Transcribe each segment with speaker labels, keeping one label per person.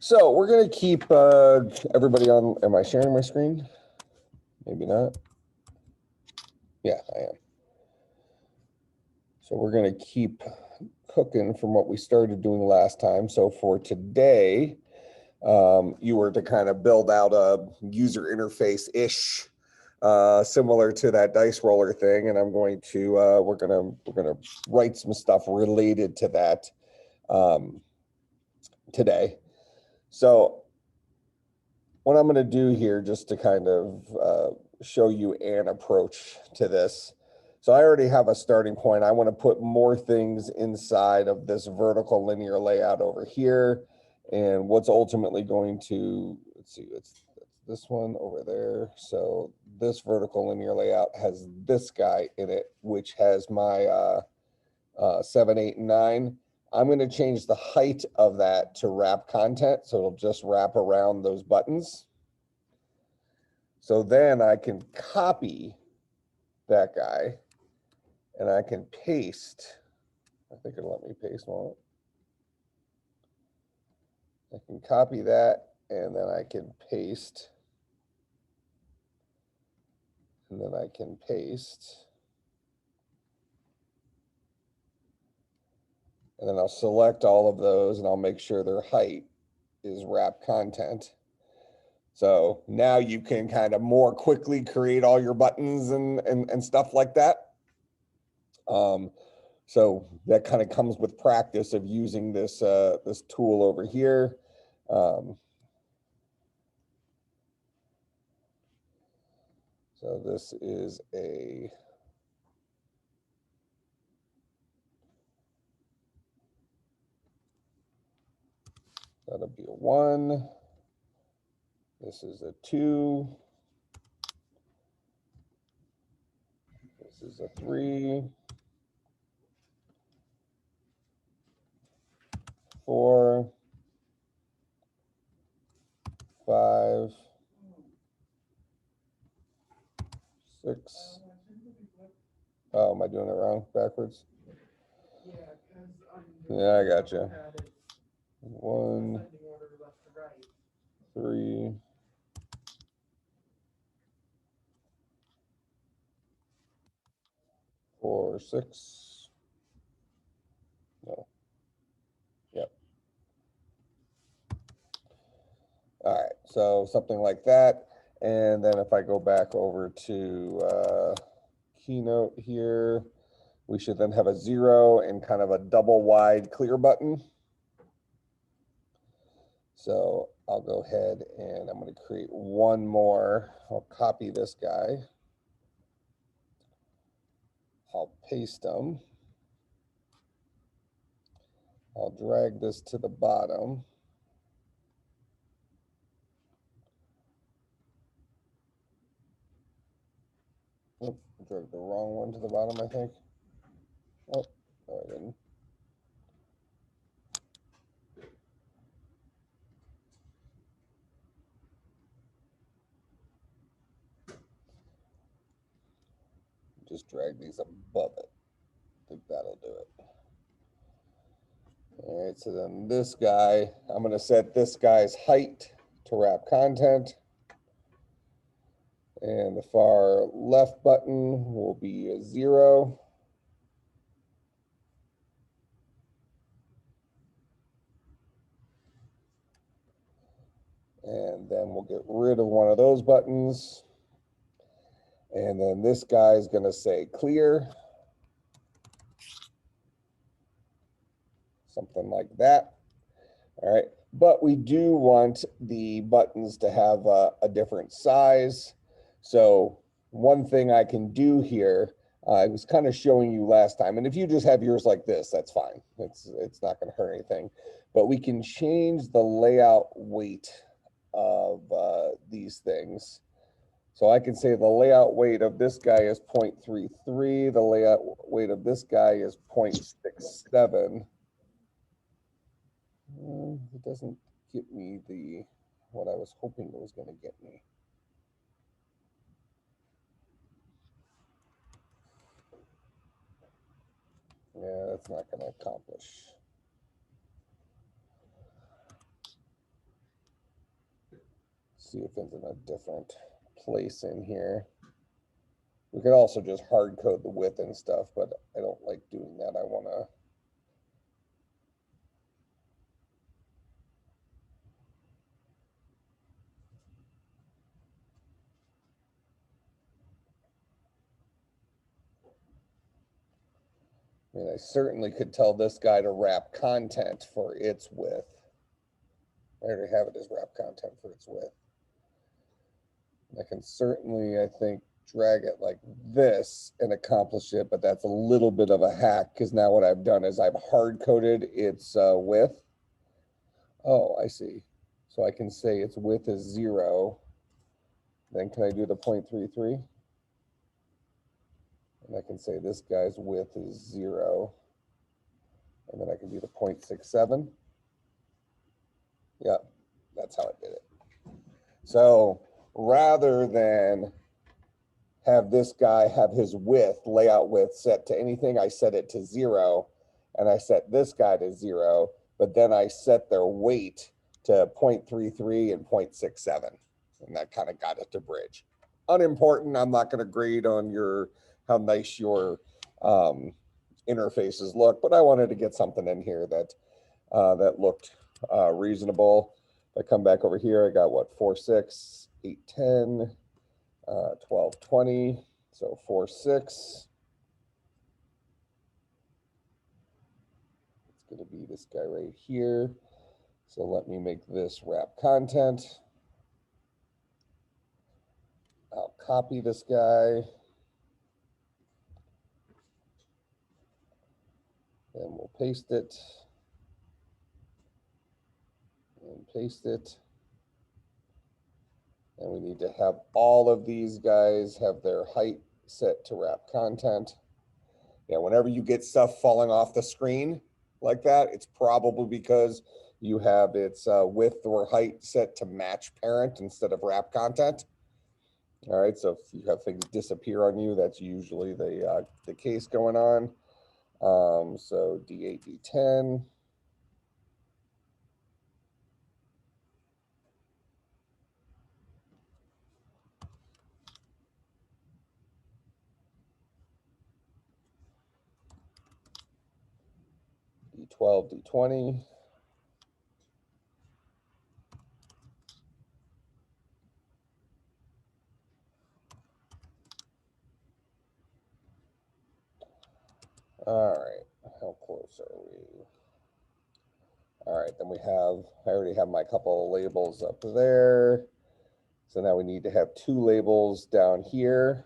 Speaker 1: So we're going to keep everybody on. Am I sharing my screen? Maybe not. Yeah, I am. So we're going to keep cooking from what we started doing last time. So for today, you were to kind of build out a user interface-ish, similar to that dice roller thing. And I'm going to, we're gonna write some stuff related to that today. So what I'm going to do here, just to kind of show you an approach to this. So I already have a starting point. I want to put more things inside of this vertical linear layout over here. And what's ultimately going to, let's see, it's this one over there. So this vertical linear layout has this guy in it, which has my 7, 8, and 9. I'm going to change the height of that to wrap content. So it'll just wrap around those buttons. So then I can copy that guy and I can paste. I think it'll let me paste, won't it? I can copy that and then I can paste. And then I can paste. And then I'll select all of those and I'll make sure their height is wrap content. So now you can kind of more quickly create all your buttons and stuff like that. So that kind of comes with practice of using this this tool over here. So this is that'll be a 1. This is a 2. This is a 3. 4. 5. 6. Oh, am I doing it wrong? Backwards? Yeah, I got you. 1, 3. 4, 6. No. Yep. All right, so something like that. And then if I go back over to Keynote here, we should then have a 0 and kind of a double wide clear button. So I'll go ahead and I'm going to create one more. I'll copy this guy. I'll paste them. I'll drag this to the bottom. Oop, I dragged the wrong one to the bottom, I think. Oh, no, I didn't. Just drag these above it. I think that'll do it. All right, so then this guy, I'm going to set this guy's height to wrap content. And the far left button will be a 0. And then we'll get rid of one of those buttons. And then this guy is going to say clear. Something like that. All right. But we do want the buttons to have a different size. So one thing I can do here, I was kind of showing you last time, and if you just have yours like this, that's fine. It's not going to hurt anything. But we can change the layout weight of these things. So I can say the layout weight of this guy is 0.33. The layout weight of this guy is 0.67. It doesn't get me what I was hoping it was going to get me. Yeah, that's not going to accomplish. see if it's in a different place in here. We could also just hard code the width and stuff, but I don't like doing that. I want to I certainly could tell this guy to wrap content for its width. I already have it as wrap content for its width. I can certainly, I think, drag it like this and accomplish it, but that's a little bit of a hack because now what I've done is I've hard coded its width. Oh, I see. So I can say its width is 0. Then can I do the 0.33? And I can say this guy's width is 0. And then I can do the 0.67. Yeah, that's how I did it. So rather than have this guy have his width, layout width set to anything, I set it to 0, and I set this guy to 0, but then I set their weight to 0.33 and 0.67, and that kind of got it to bridge. Unimportant. I'm not going to grade on how nice your interfaces look, but I wanted to get something in here that that looked reasonable. If I come back over here, I got what, 4.6, 8.10, 12.20, so 4.6. It's going to be this guy right here. So let me make this wrap content. I'll copy this guy. Then we'll paste it. And paste it. And we need to have all of these guys have their height set to wrap content. Yeah, whenever you get stuff falling off the screen like that, it's probably because you have its width or height set to match parent instead of wrap content. All right, so if you have things disappear on you, that's usually the case going on. So D8, D10. D12, D20. All right, how close are we? All right, then we have, I already have my couple of labels up there. So now we need to have 2 labels down here.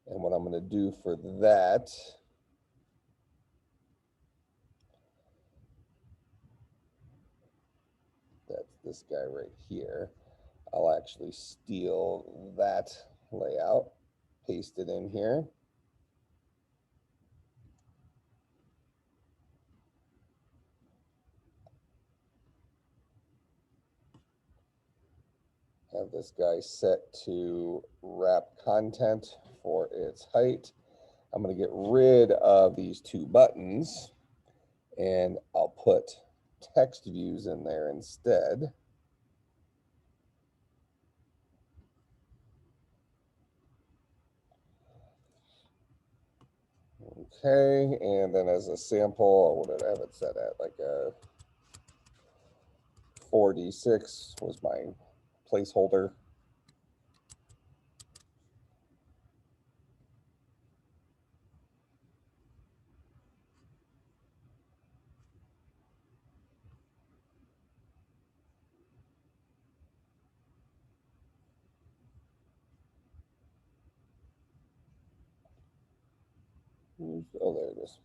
Speaker 1: And what I'm going to do for that, that's this guy right here. I'll actually steal that layout, paste it in here. Have this guy set to wrap content for its height. I'm going to get rid of these 2 buttons, and I'll put text views in there instead. Okay, and then as a sample, what did I have it set at? Like a 4D6 was my placeholder. Oh, there it is.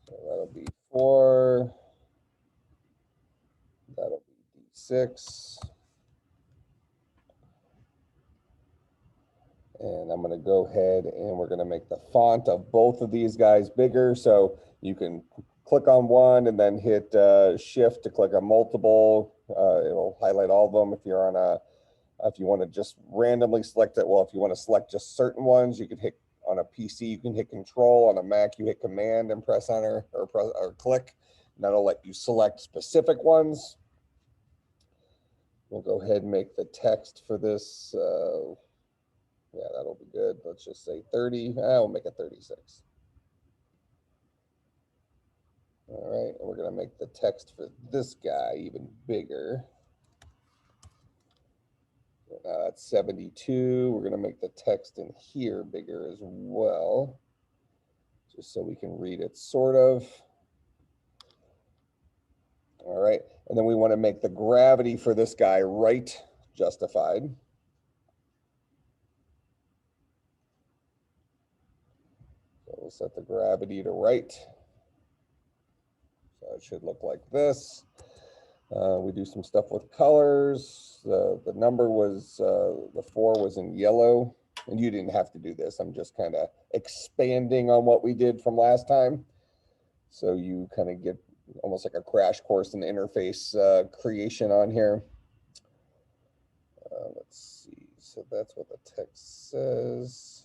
Speaker 1: So that'll be 4. That'll be D6. And I'm going to go ahead and we're going to make the font of both of these guys bigger. So you can click on one and then hit shift to click on multiple. It'll highlight all of them. If you're on if you want to just randomly select it, well, if you want to select just certain ones, you can hit on a PC, you can hit control. On a Mac, you hit command and press enter or click. That'll let you select specific ones. We'll go ahead and make the text for this. Yeah, that'll be good. Let's just say 30. We'll make it 36. All right, and we're going to make the text for this guy even bigger. That's 72. We're going to make the text in here bigger as well, just so we can read it sort of. All right, and then we want to make the gravity for this guy right justified. So we'll set the gravity to right. So it should look like this. We do some stuff with colors. The number was, the 4 was in yellow, and you didn't have to do this. I'm just kind of expanding on what we did from last time. So you kind of get almost like a crash course in interface creation on here. Let's see. So that's what the text says.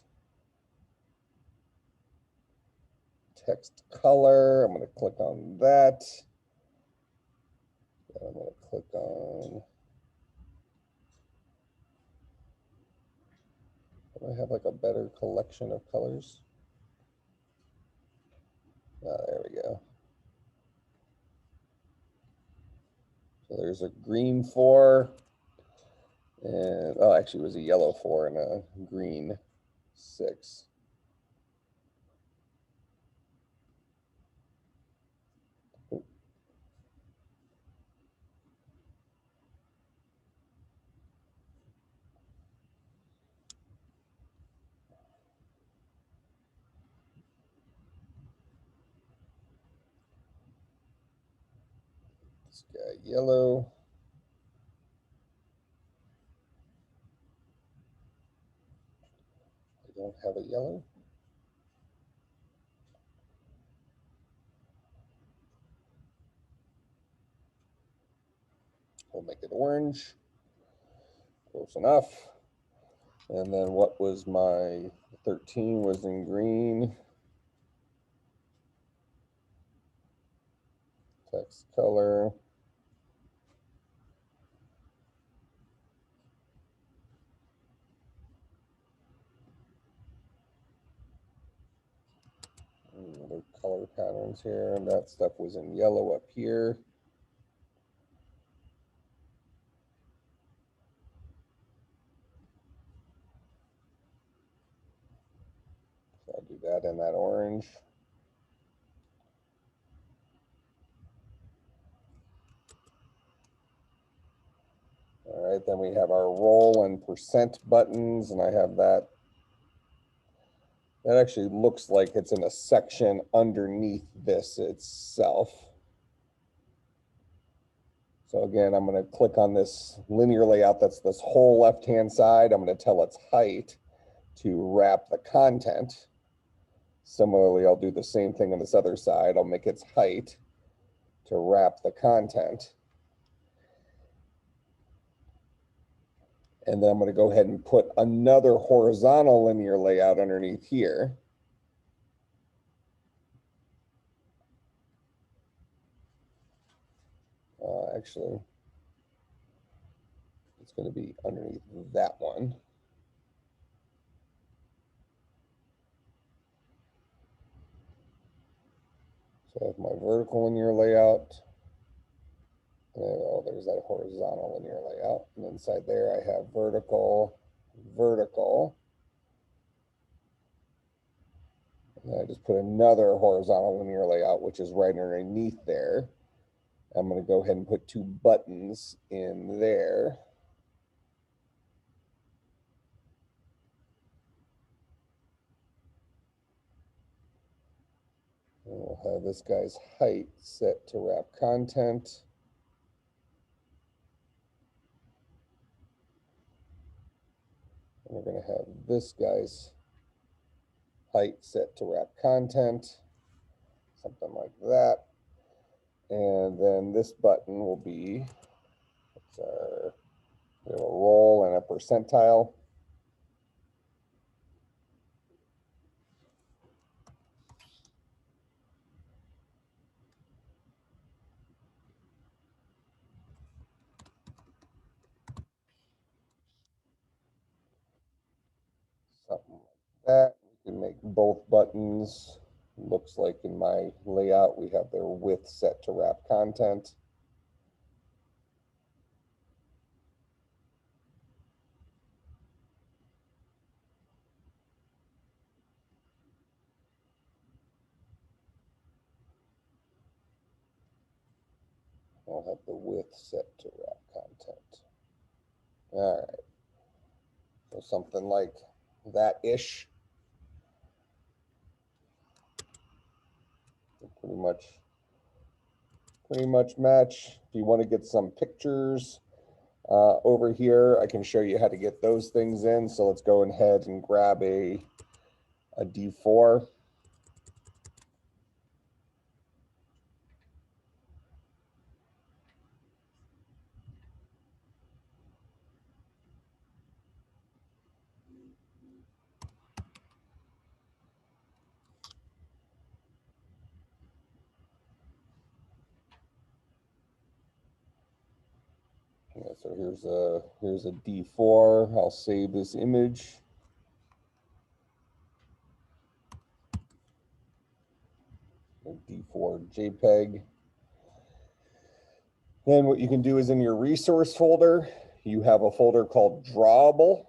Speaker 1: Text color. I'm going to click on that. I'm going to click on. Do I have like a better collection of colors? There we go. So there's a green 4, and oh, actually it was a yellow 4 and a green 6. This guy yellow. I don't have a yellow. We'll make it orange. Close enough. And then what was my 13 was in green. Text color. Other color patterns here, and that stuff was in yellow up here. So I'll do that in that orange. All right, then we have our roll and percent buttons, and I have that. That actually looks like it's in a section underneath this itself. So again, I'm going to click on this linear layout. That's this whole left-hand side. I'm going to tell its height to wrap the content. Similarly, I'll do the same thing on this other side. I'll make its height to wrap the content. And then I'm going to go ahead and put another horizontal linear layout underneath here. Actually, it's going to be underneath that one. So I have my vertical linear layout. Oh, there's that horizontal linear layout. And inside there I have vertical, vertical. And I just put another horizontal linear layout, which is right underneath there. I'm going to go ahead and put 2 buttons in there. And we'll have this guy's height set to wrap content. And we're going to have this guy's height set to wrap content, something like that. And then this button will be, we have a roll and a percentile. something like that. We can make both buttons. Looks like in my layout, we have their width set to wrap content. I'll have the width set to wrap content. All right. So something like that-ish. Pretty much match. If you want to get some pictures over here, I can show you how to get those things in. So let's go ahead and grab a D4. Yeah, so here's a D4. I'll save this image. A D4 JPEG. Then what you can do is in your resource folder, you have a folder called Drawable.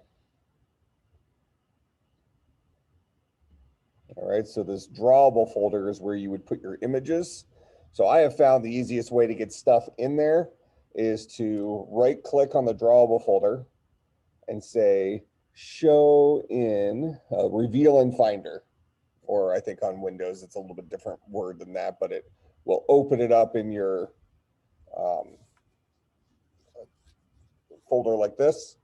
Speaker 1: All right, so this Drawable folder is where you would put your images. So I have found the easiest way to get stuff in there is to right click on the Drawable folder and say show in reveal in Finder. Or I think on Windows, it's a little bit different word than that, but it will open it up in your folder like this.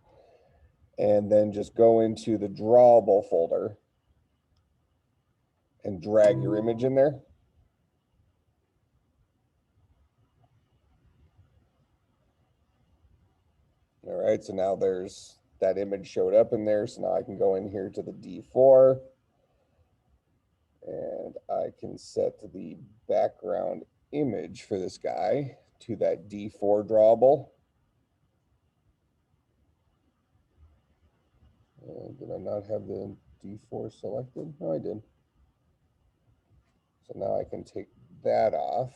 Speaker 1: And then just go into the Drawable folder and drag your image in there. All right, so now there's that image showed up in there. So now I can go in here to the D4 and I can set the background image for this guy to that D4 drawable. Did I not have the D4 selected? No, I did. So now I can take that off.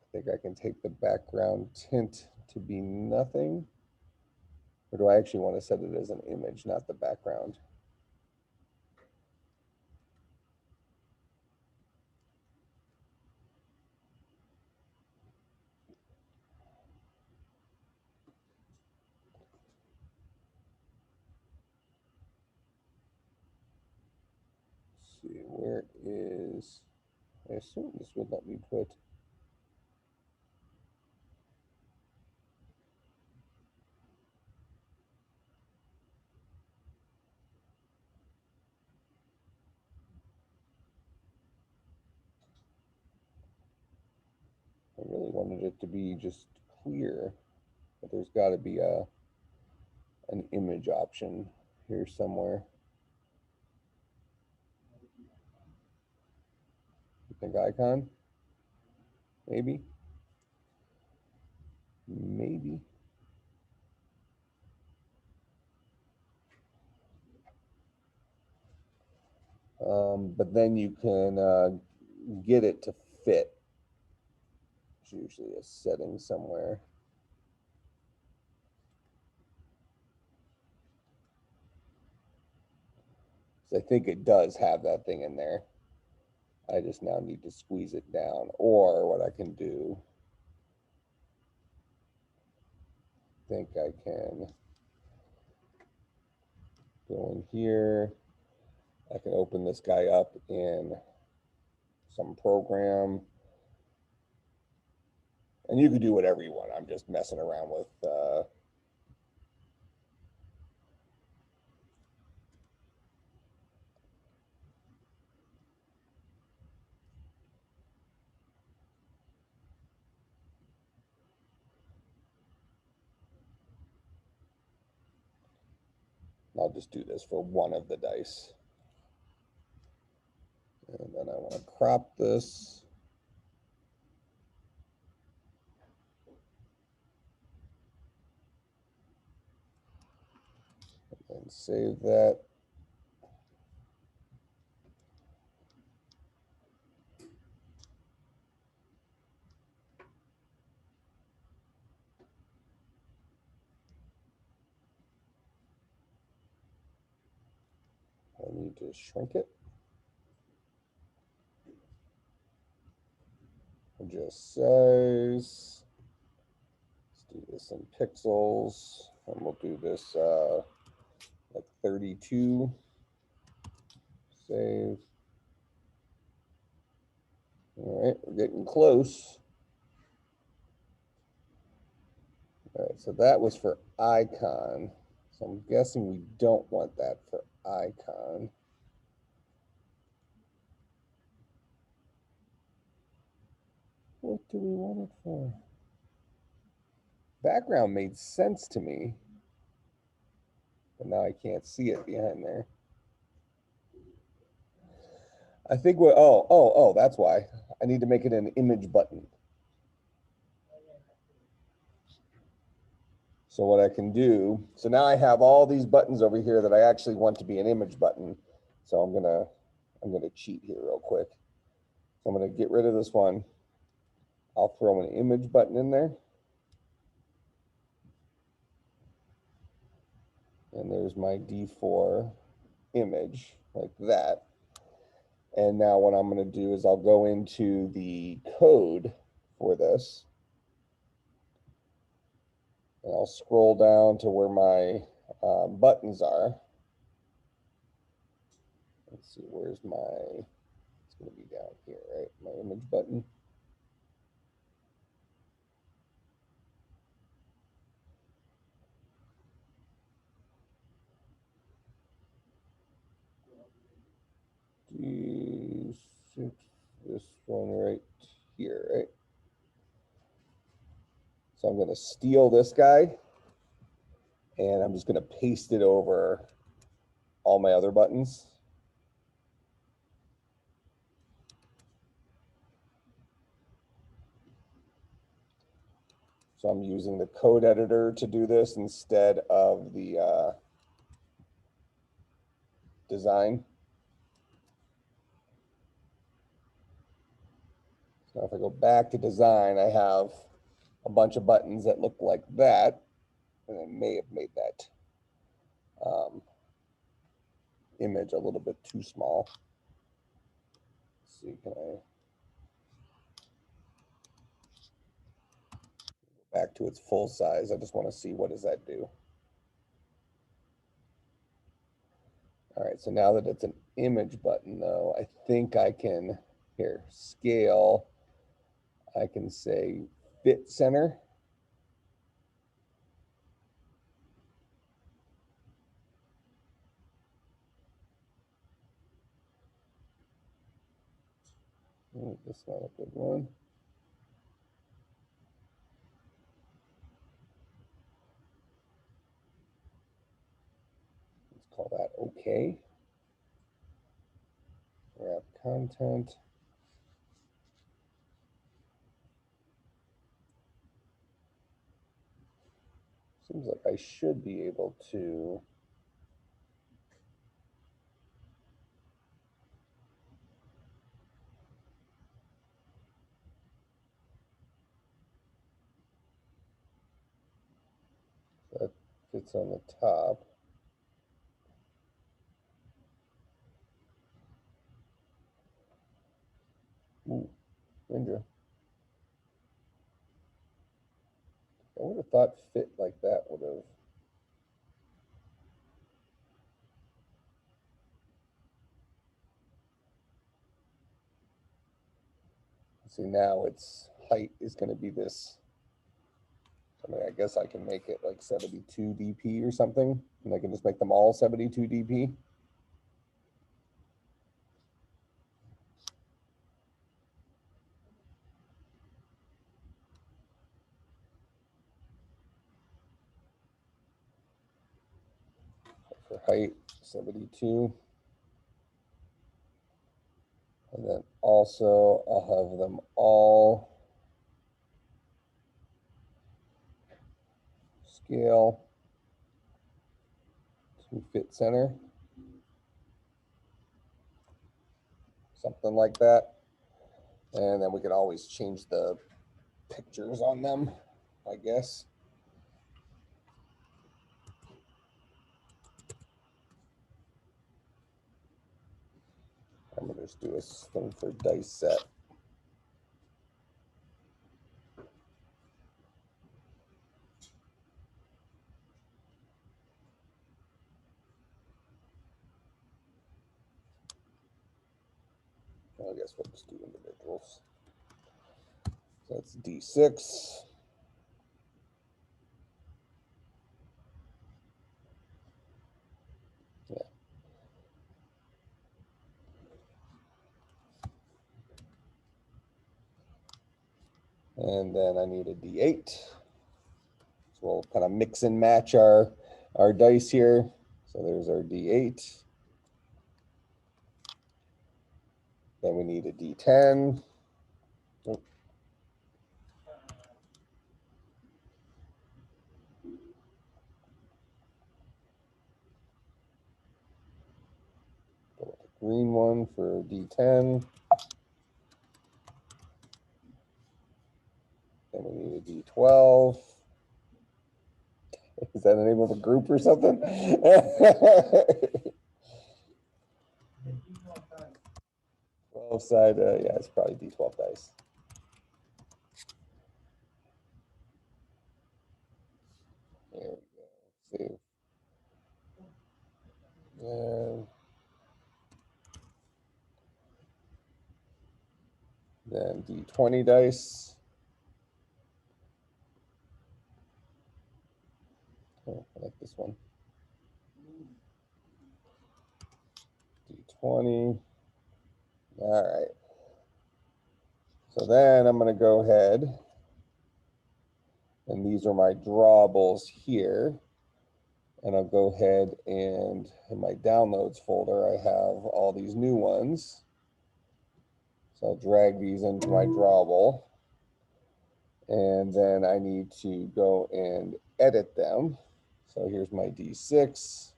Speaker 1: I think I can take the background tint to be nothing. Or do I actually want to set it as an image, not the background? Let's see, where is, I assume this would let me put, I really wanted it to be just clear, but there's got to be an image option here somewhere. You think icon? Maybe. Maybe. But then you can get it to fit. It's usually a setting somewhere. So I think it does have that thing in there. I just now need to squeeze it down. Or what I can do, I think I can go in here. I can open this guy up in some program. And you can do whatever you want. I'm just messing around with I'll just do this for one of the dice. And then I want to crop this. and save that. I need to shrink it. Adjust size. Let's do this in pixels, and we'll do this like 32. Save. All right, we're getting close. All right, so that was for icon. So I'm guessing we don't want that for icon. What do we want it for? Background made sense to me, but now I can't see it behind there. I think what, oh, that's why. I need to make it an image button. So what I can do, so now I have all these buttons over here that I actually want to be an image button. So I'm gonna cheat here real quick. So I'm gonna get rid of this one. I'll throw an image button in there. And there's my D4 image like that. And now what I'm going to do is I'll go into the code for this. And I'll scroll down to where my buttons are. Let's see, where's my, it's going to be down here, right? My image button. D6, this one right here, right? So I'm going to steal this guy, and I'm just going to paste it over all my other buttons. So I'm using the code editor to do this instead of the design. So if I go back to design, I have a bunch of buttons that look like that, and I may have made that image a little bit too small. Let's see, can I go back to its full size? I just want to see what does that do. All right, so now that it's an image button though, I think I can, here, scale, I can say fit center. That's not a good one. Let's call that okay. Wrap content. Seems like I should be able to. That fits on the top. Ooh, Ninja. I would have thought fit like that would have. See, now its height is going to be this. I mean, I guess I can make it like 72 dp or something, and I can just make them all 72 dp. For height, 72. And then also I'll have them all scale to fit center. Something like that. And then we could always change the pictures on them, I guess. I'm gonna just do a thing for dice set. I guess we'll just do individuals. So that's D6. Yeah. And then I need a D8. So we'll kind of mix and match our dice here. So there's our D8. Then we need a D10. Oh. Go with the green one for D10. Then we need a D12. Is that the name of a group or something? 12 side, yeah, it's probably D12 dice. There we go. Save. And then D20 dice. Oh, I like this one. D20. All right. So then I'm going to go ahead, and these are my drawables here. And I'll go ahead and in my downloads folder, I have all these new ones. So I'll drag these into my drawable. And then I need to go and edit them. So here's my D6.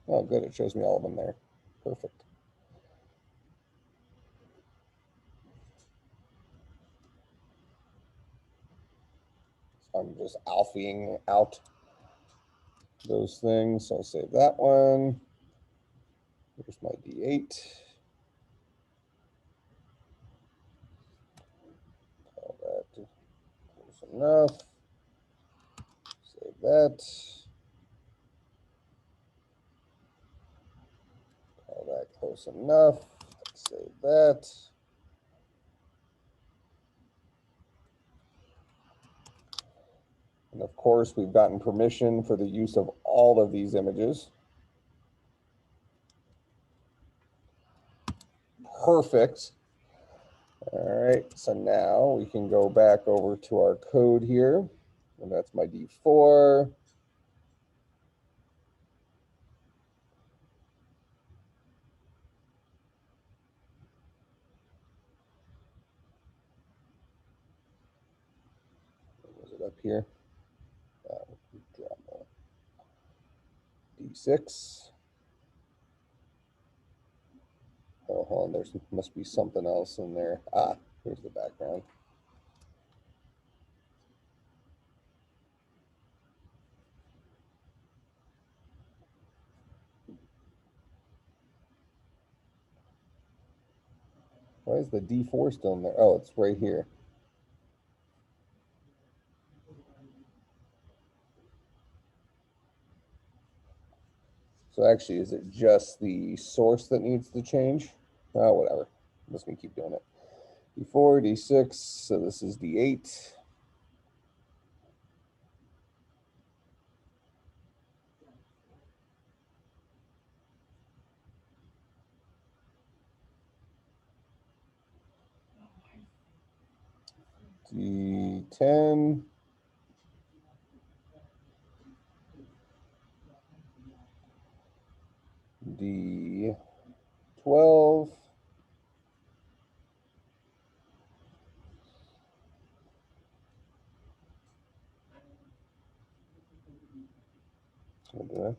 Speaker 1: Oh, good. It shows me all of them there. Perfect. So I'm just alphaing out those things. So I'll save that one. Here's my D8. Call that close enough. Save that. Call that close enough. Save that. And of course, we've gotten permission for the use of all of these images. Perfect. All right, so now we can go back over to our code here, and that's my D4. Was it up here? D6. Oh, hold on, there must be something else in there. Ah, here's the background. Why is the D4 still in there? Oh, it's right here. So actually, is it just the source that needs to change? Oh, whatever. I'm just going to keep doing it. D4, D6, so this is D8. D10. D12. D12,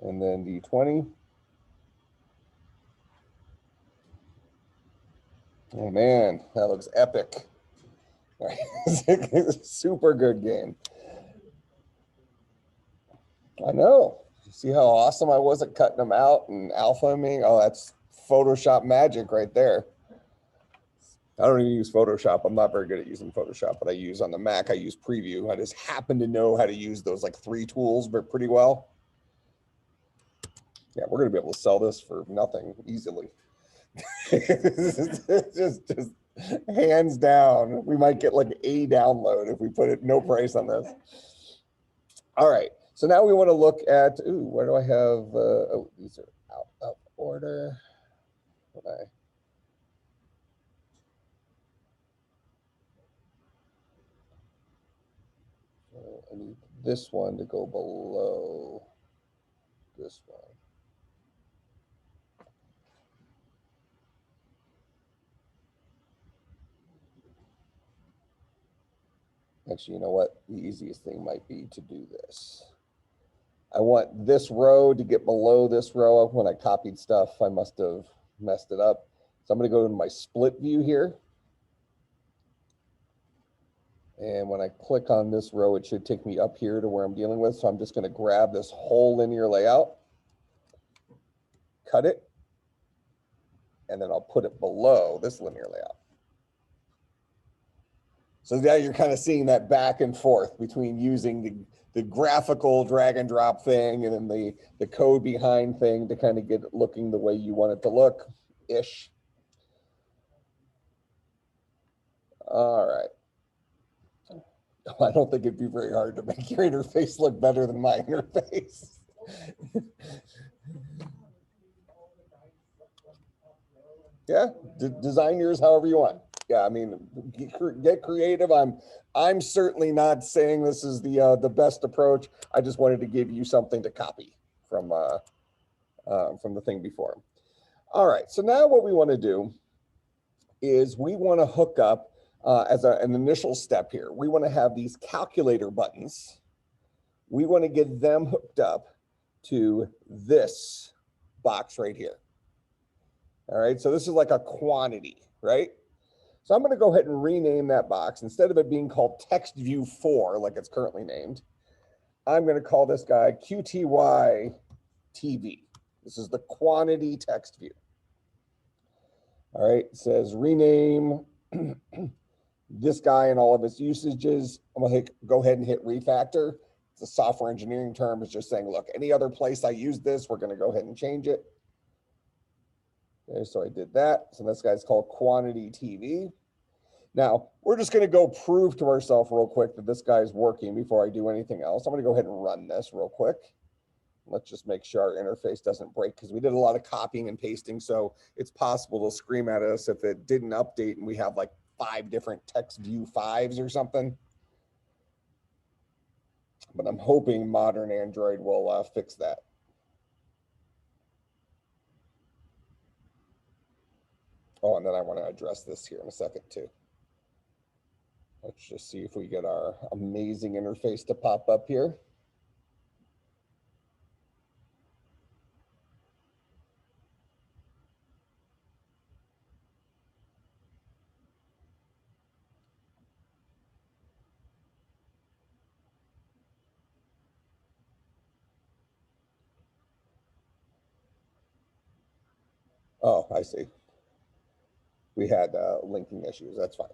Speaker 1: and then D20. Oh man, that looks epic. Super good game. I know. See how awesome I was at cutting them out and alphaing? Oh, that's Photoshop magic right there. I don't even use Photoshop. I'm not very good at using Photoshop, but I use on the Mac, I use Preview. I just happen to know how to use those like 3 tools but pretty well. Yeah, we're going to be able to sell this for nothing easily. just hands down. We might get like a download if we put it no price on this. All right. So now we want to look at, ooh, where do I have, oh, these are out of order. I need this one to go below this one. Actually, you know what? The easiest thing might be to do this. I want this row to get below this row. When I copied stuff, I must have messed it up. So I'm going to go to my split view here. And when I click on this row, it should take me up here to where I'm dealing with. So I'm just going to grab this whole linear layout, cut it, and then I'll put it below this linear layout. So now you're kind of seeing that back and forth between using the graphical drag and drop thing and then the code behind thing to kind of get it looking the way you want it to look-ish. All right. I don't think it'd be very hard to make your interface look better than my interface. Yeah, design yours however you want. Yeah, I mean, get creative. I'm certainly not saying this is the best approach. I just wanted to give you something to copy from the thing before. All right, so now what we want to do is we want to hook up as an initial step here. We want to have these calculator buttons. We want to get them hooked up to this box right here. All right, so this is like a quantity, right? So I'm going to go ahead and rename that box. Instead of it being called text view 4, like it's currently named, I'm going to call this guy QTY TV. This is the quantity text view. All right, it says rename this guy and all of its usages. I'm going to go ahead and hit refactor. It's a software engineering term. It's just saying, look, any other place I use this, we're going to go ahead and change it. Okay, so I did that. So this guy's called quantity TV. Now, we're just going to go prove to ourselves real quick that this guy's working before I do anything else. I'm going to go ahead and run this real quick. Let's just make sure our interface doesn't break because we did a lot of copying and pasting. So it's possible to scream at us if it didn't update and we have like 5 different text view 5s or something. But I'm hoping modern Android will fix that. Oh, and then I want to address this here in a second too. Let's just see if we get our amazing interface to pop up here. Oh, I see. We had linking issues. That's fine.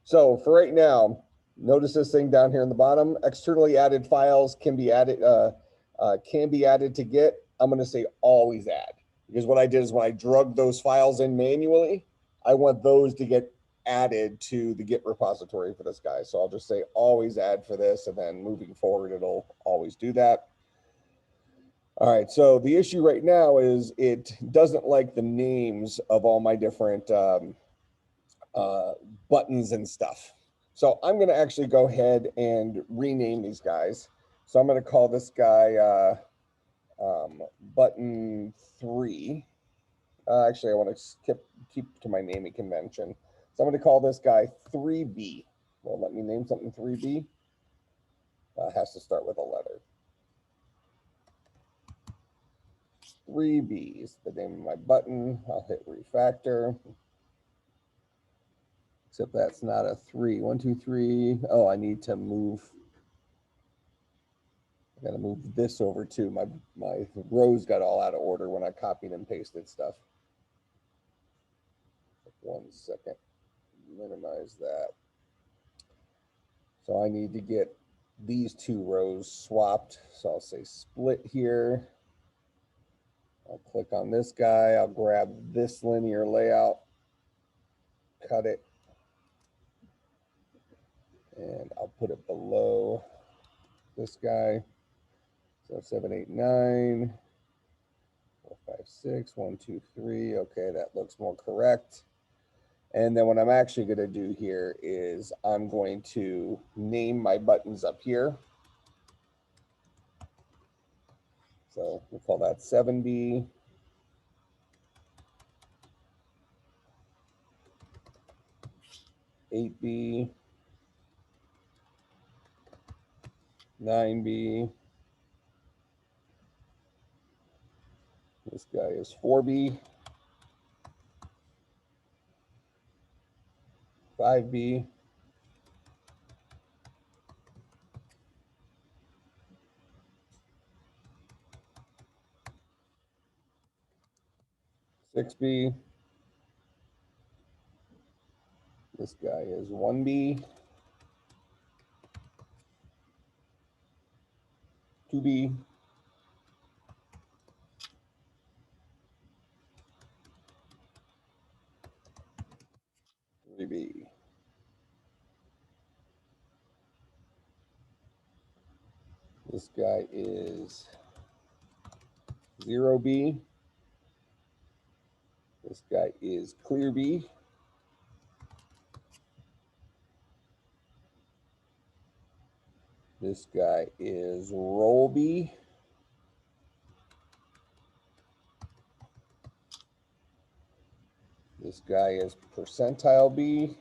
Speaker 1: So for right now, notice this thing down here in the bottom. Externally added files can be added to Git. I'm going to say always add, because what I did is when I drug those files in manually, I want those to get added to the Git repository for this guy. So I'll just say always add for this, and then moving forward, it'll always do that. All right, so the issue right now is it doesn't like the names of all my different buttons and stuff. So I'm going to actually go ahead and rename these guys. So I'm going to call this guy button 3. Actually, I want to keep to my naming convention. So I'm going to call this guy 3B. Well, let me name something 3B. Has to start with a letter. 3B is the name of my button. I'll hit refactor. Except that's not a 3. 1, 2, 3. Oh, I need to move. I got to move this over too. My rows got all out of order when I copied and pasted stuff. 1 second. Minimize that. So I need to get these 2 rows swapped. So I'll say split here. I'll click on this guy. I'll grab this linear layout, cut it, and I'll put it below this guy. So 7, 8, 9, 4, 5, 6, 1, 2, 3. Okay, that looks more correct. And then what I'm actually going to do here is I'm going to name my buttons up here. So we'll call that 7B. 8B. 9B. This guy is 4B. 5B. 6B. This guy is 1B. 2B. 3B. This guy is 0B. This guy is clear B. This guy is roll B. This guy is percentile B.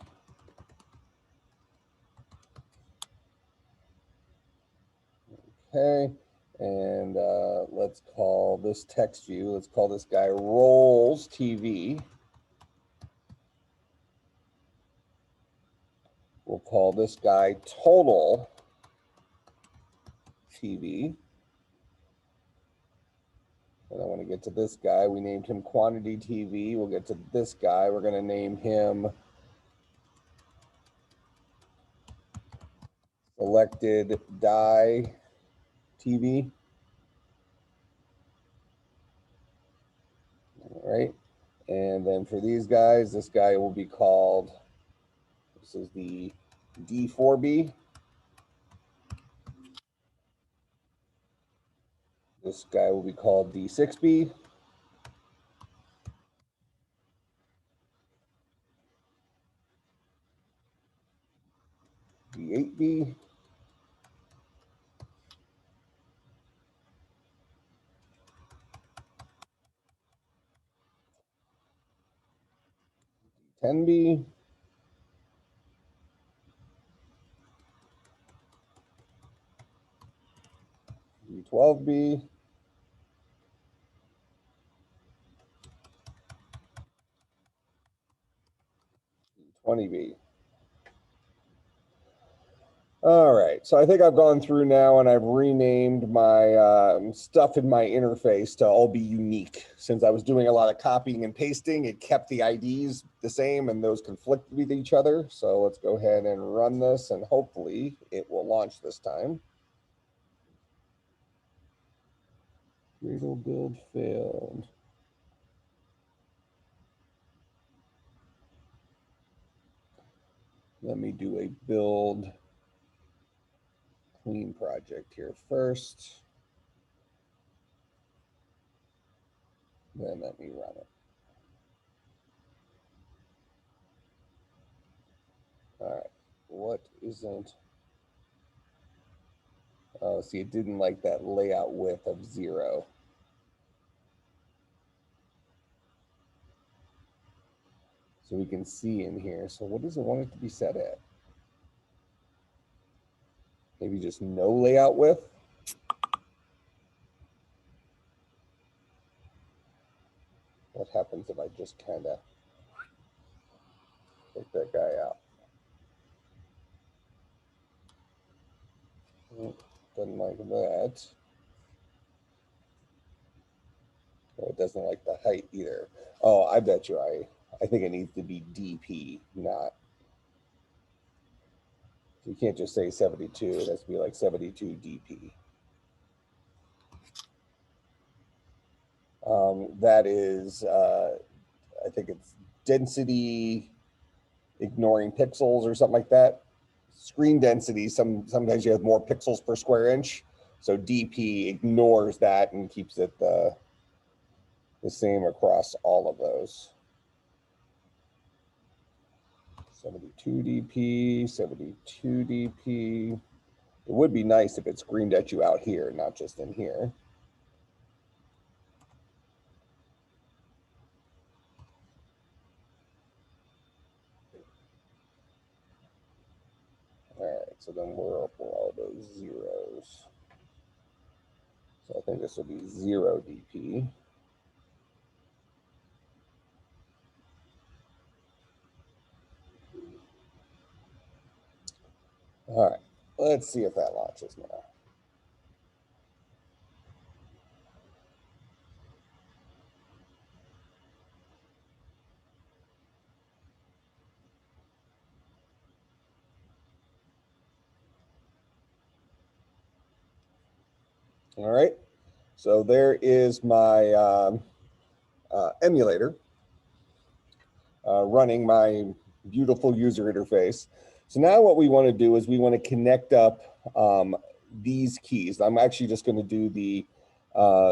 Speaker 1: Okay, and let's call this text view, let's call this guy rolls TV. We'll call this guy total TV. And I want to get to this guy. We named him quantity TV. We'll get to this guy. We're going to name him selected die TV. All right. And then for these guys, this guy will be called, this is the D4B. This guy will be called D6B. D8B. D10B. D12B. D20B. All right, so I think I've gone through now and I've renamed my stuff in my interface to all be unique. Since I was doing a lot of copying and pasting, it kept the IDs the same and those conflict with each other. So let's go ahead and run this and hopefully it will launch this time. Gradle build failed. Let me do a build clean project here first. Then let me run it. All right, what isn't? Oh, see, it didn't like that layout width of 0. so we can see in here. So what does it want it to be set at? Maybe just no layout width. What happens if I just kind of take that guy out? Doesn't like that. No, it doesn't like the height either. Oh, I bet you I think it needs to be DP, not. You can't just say 72. It has to be like 72 DP. That is, I think it's density ignoring pixels or something like that. Screen density, sometimes you have more pixels per square inch. So DP ignores that and keeps it the same across all of those. 72 DP, 72 DP. It would be nice if it screamed at you out here, not just in here. All right, so then we're up with all those zeros. So I think this will be 0 DP. All right, let's see if that launches now. All right, so there is my emulator running my beautiful user interface. So now what we want to do is we want to connect up these keys. I'm actually just going to do the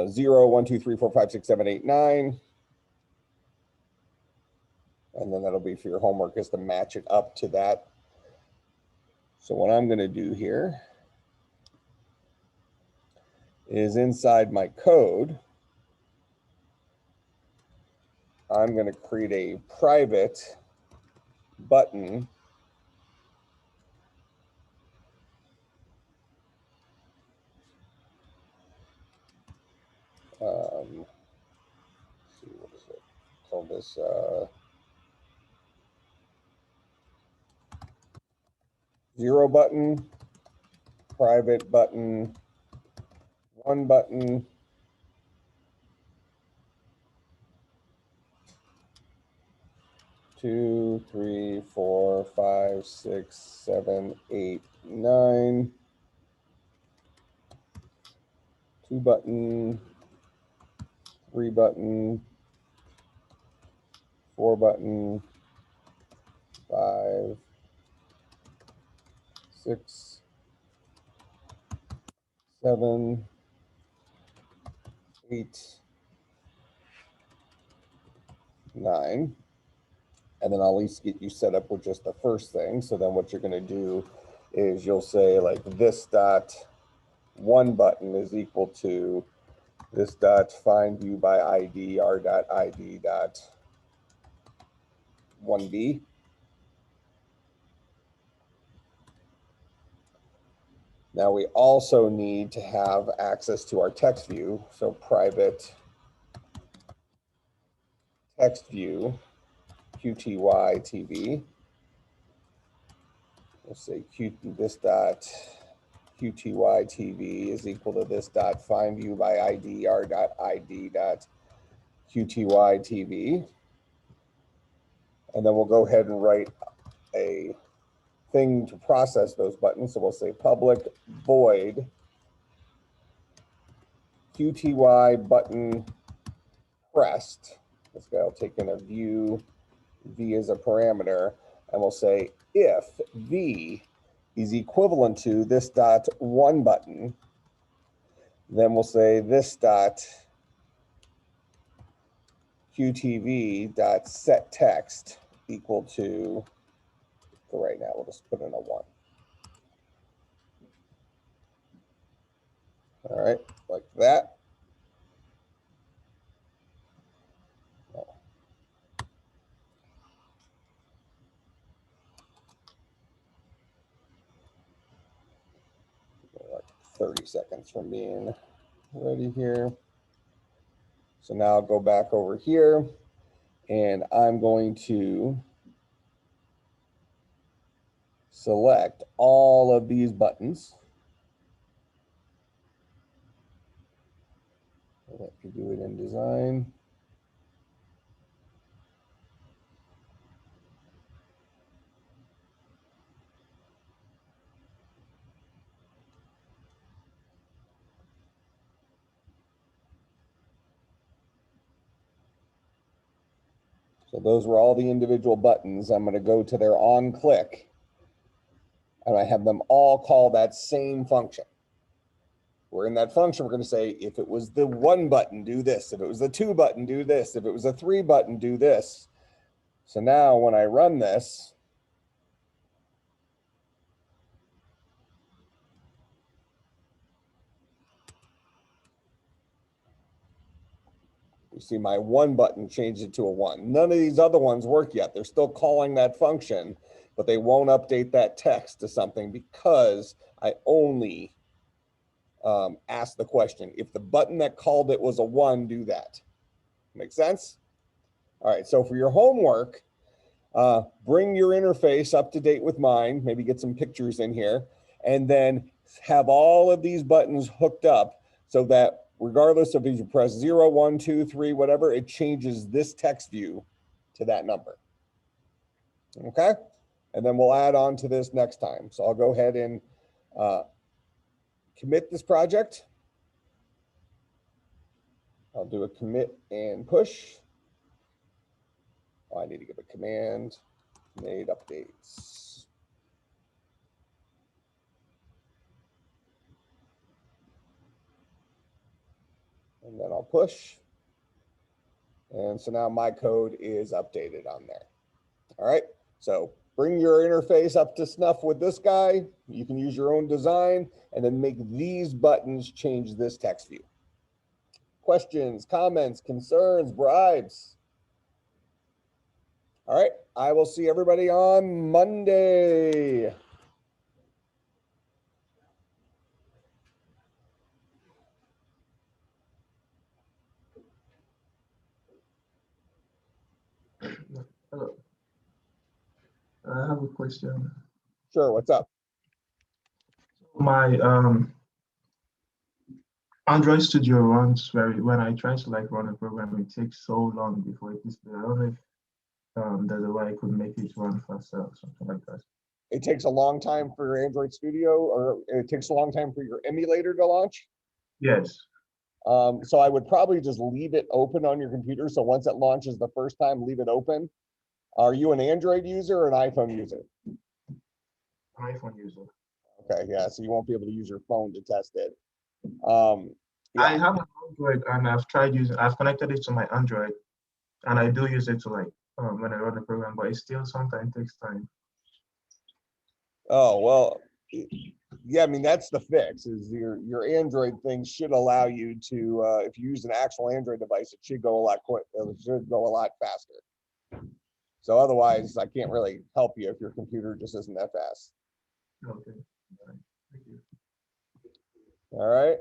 Speaker 1: 0, 1, 2, 3, 4, 5, 6, 7, 8, 9. And then that'll be for your homework, is to match it up to that. So what I'm going to do here is inside my code, I'm going to create a private button let's see, what is it? Call this 0 button, private button, 1 button, 2, 3, 4, 5, 6, 7, 8, 9. 2 button, 3 button, 4 button, 5, 6, 7, 8, 9. And then I'll at least get you set up with just the first thing. So then what you're going to do is you'll say like this dot 1 button is equal to this dot find view by ID r dot ID dot 1b. Now we also need to have access to our text view. So private text view QTY TV. Let's say this dot QTY TV is equal to this dot find view by ID r dot ID dot QTY TV. And then we'll go ahead and write a thing to process those buttons. So we'll say public void QTY button pressed. This guy will take in a view, V as a parameter, and we'll say if V is equivalent to this dot 1 button, then we'll say this dot QTV dot set text equal to, for right now, we'll just put in a 1. All right, like that. 30 seconds from being ready here. So now I'll go back over here and I'm going to select all of these buttons. Let me do it in design. So those were all the individual buttons. I'm going to go to their on click and I have them all call that same function. We're in that function, we're going to say, if it was the 1 button, do this. If it was the 2 button, do this. If it was a 3 button, do this. So now when I run this, you see my 1 button changed it to a 1. None of these other ones work yet. They're still calling that function, but they won't update that text to something because I only asked the question. If the button that called it was a 1, do that. Make sense? All right, so for your homework, bring your interface up to date with mine, maybe get some pictures in here, and then have all of these buttons hooked up so that regardless of if you press 0, 1, 2, 3, whatever, it changes this text view to that number. Okay? And then we'll add on to this next time. So I'll go ahead and commit this project. I'll do a commit and push. Oh, I need to give a command, made updates. And then I'll push. And so now my code is updated on there. All right, so bring your interface up to snuff with this guy. You can use your own design and then make these buttons change this text view. Questions, comments, concerns, bribes? All right, I will see everybody on Monday.
Speaker 2: Hello. I have a question.
Speaker 1: Sure, what's up?
Speaker 2: My Android Studio runs when I try to like run a program, it takes so long before it displays. I don't know if there's a way I could make it run faster or something like that.
Speaker 1: It takes a long time for your Android Studio, or it takes a long time for your emulator to launch?
Speaker 2: Yes.
Speaker 1: So I would probably just leave it open on your computer. So once it launches the first time, leave it open. Are you an Android user or an iPhone user?
Speaker 2: An iPhone user.
Speaker 1: Okay, yeah, so you won't be able to use your phone to test it.
Speaker 2: I
Speaker 1: Yeah,
Speaker 2: have an Android and I've connected it to my Android and I do use it to like when I run the program, but it still sometimes takes time.
Speaker 1: oh, well, yeah, I mean, that's the fix is your Android thing should allow you to, if you use an actual Android device, it should go a lot quick, it should go a lot faster. So otherwise, I can't really help you if your computer just isn't that fast.
Speaker 2: Okay. All right. Thank you.
Speaker 1: All right.